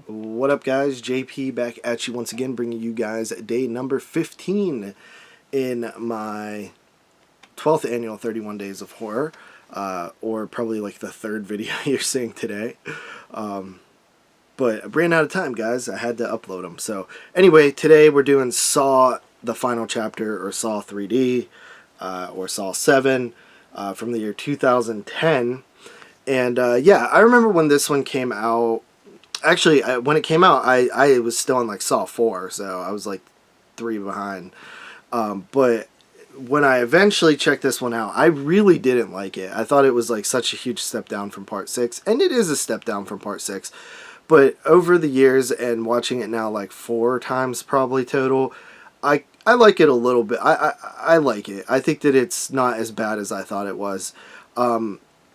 What up, guys? JP back at you once again, bringing you guys day number 15 in my 12th annual 31 Days of Horror, or probably like the third video you're seeing today. But I ran out of time, guys. I had to upload them. So, anyway, today we're doing Saw, the final chapter, or Saw 3D, or Saw 7, from the year 2010. And yeah, I remember when this one came out. Actually, when it came out, I was still on like Saw 4, so I was like 3 behind. But when I eventually checked this one out, I really didn't like it. I thought it was like such a huge step down from Part 6, and it is a step down from Part 6. But over the years and watching it now like 4 times probably total, I like it a little bit. I like it. I think that it's not as bad as I thought it was.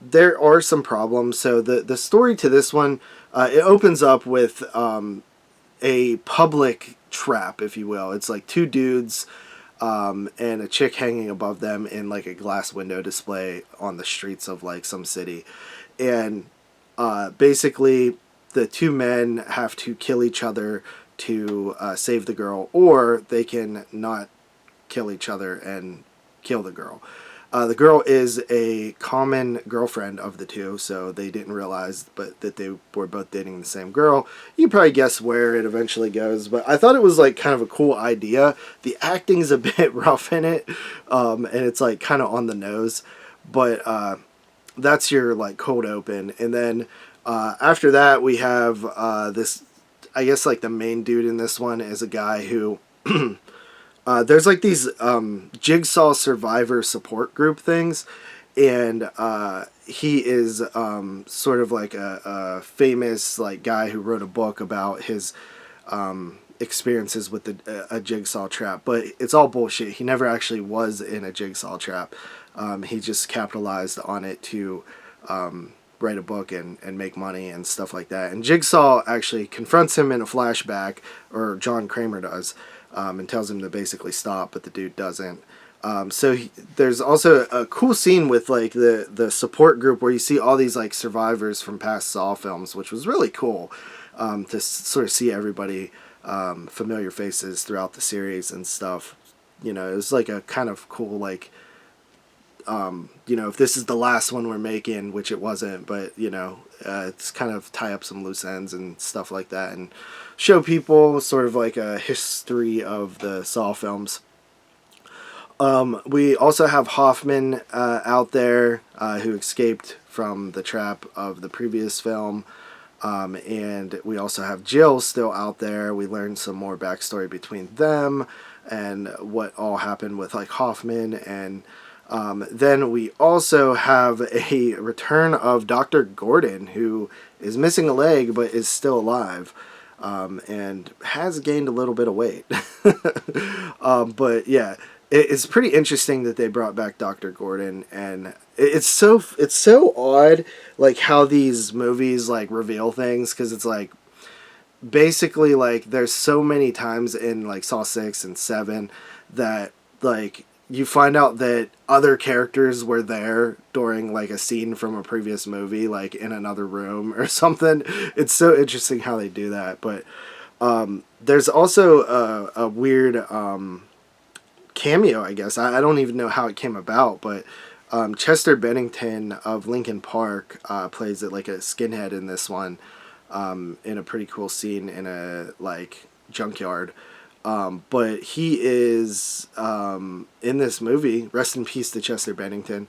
There are some problems. So the story to this one, it opens up with a public trap, if you will. It's like 2 dudes and a chick hanging above them in like a glass window display on the streets of like some city. And basically the 2 men have to kill each other to save the girl, or they can not kill each other and kill the girl. The girl is a common girlfriend of the 2, so they didn't realize that they were both dating the same girl. You can probably guess where it eventually goes, but I thought it was like kind of a cool idea. The acting's a bit rough in it, and it's like kind of on the nose, but that's your like cold open. And then after that we have this, I guess like the main dude in this one is a guy who there's like these Jigsaw survivor support group things, and he is sort of like a famous like guy who wrote a book about his experiences with a jigsaw trap, but it's all bullshit. He never actually was in a jigsaw trap. He just capitalized on it to write a book and make money and stuff like that. And Jigsaw actually confronts him in a flashback, or John Kramer does, and tells him to basically stop, but the dude doesn't. There's also a cool scene with like the support group where you see all these like survivors from past Saw films, which was really cool to sort of see everybody, familiar faces throughout the series and stuff. You know, it was like a kind of cool like, you know, if this is the last one we're making, which it wasn't, but you know, it's kind of tie up some loose ends and stuff like that, and show people sort of like a history of the Saw films. We also have Hoffman out there who escaped from the trap of the previous film. And we also have Jill still out there. We learned some more backstory between them and what all happened with like Hoffman. And then we also have a return of Dr. Gordon, who is missing a leg but is still alive. And has gained a little bit of weight. But yeah, it's pretty interesting that they brought back Dr. Gordon, and it's so odd, like how these movies like reveal things, because it's like basically like there's so many times in like Saw 6 and 7 that like you find out that other characters were there during like a scene from a previous movie, like in another room or something. It's so interesting how they do that. But there's also a weird cameo, I guess. I don't even know how it came about, but Chester Bennington of Linkin Park plays it like a skinhead in this one, in a pretty cool scene in a like junkyard. But he is in this movie. Rest in peace to Chester Bennington,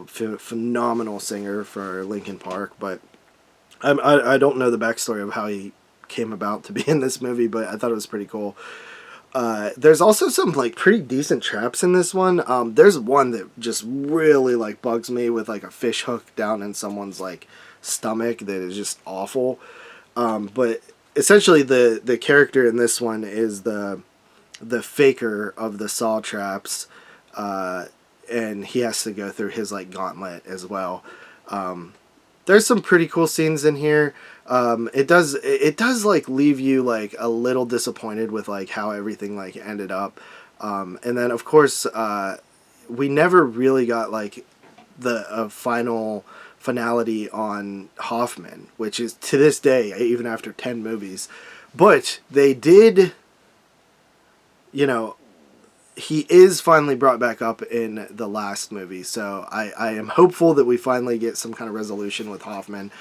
phenomenal singer for Linkin Park. But I don't know the backstory of how he came about to be in this movie, but I thought it was pretty cool. There's also some like pretty decent traps in this one. There's one that just really like bugs me, with like a fish hook down in someone's like stomach that is just awful. But essentially the character in this one is the faker of the Saw traps, and he has to go through his like gauntlet as well. There's some pretty cool scenes in here. It does like leave you like a little disappointed with like how everything like ended up. And then of course we never really got like the final finality on Hoffman, which is to this day, even after 10 movies. But they did, you know, he is finally brought back up in the last movie. So I am hopeful that we finally get some kind of resolution with Hoffman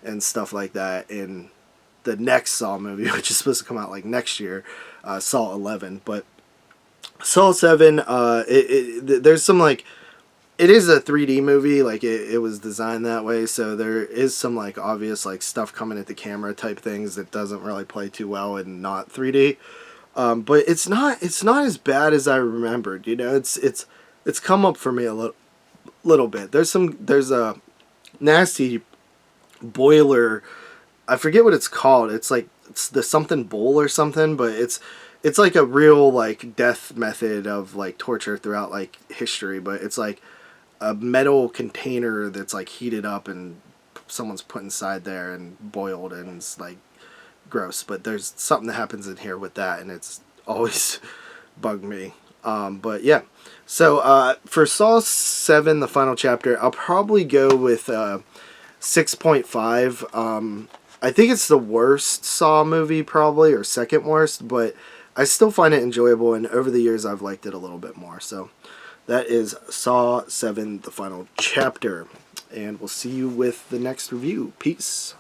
and stuff like that in the next Saw movie, which is supposed to come out like next year, Saw 11. But Saw 7, there's some like, it is a 3D movie, like it was designed that way, so there is some like obvious like stuff coming at the camera type things that doesn't really play too well in not 3D. But it's not as bad as I remembered. You know, it's come up for me a little bit. There's a nasty boiler. I forget what it's called. It's like it's the something bowl or something, but it's like a real like death method of like torture throughout like history. But it's like a metal container that's like heated up and someone's put inside there and boiled, and it's like gross. But there's something that happens in here with that, and it's always bugged me. But yeah, so for Saw 7, the final chapter, I'll probably go with 6.5. I think it's the worst Saw movie probably, or second worst, but I still find it enjoyable, and over the years I've liked it a little bit more. So that is Saw 7, the final chapter. And we'll see you with the next review. Peace.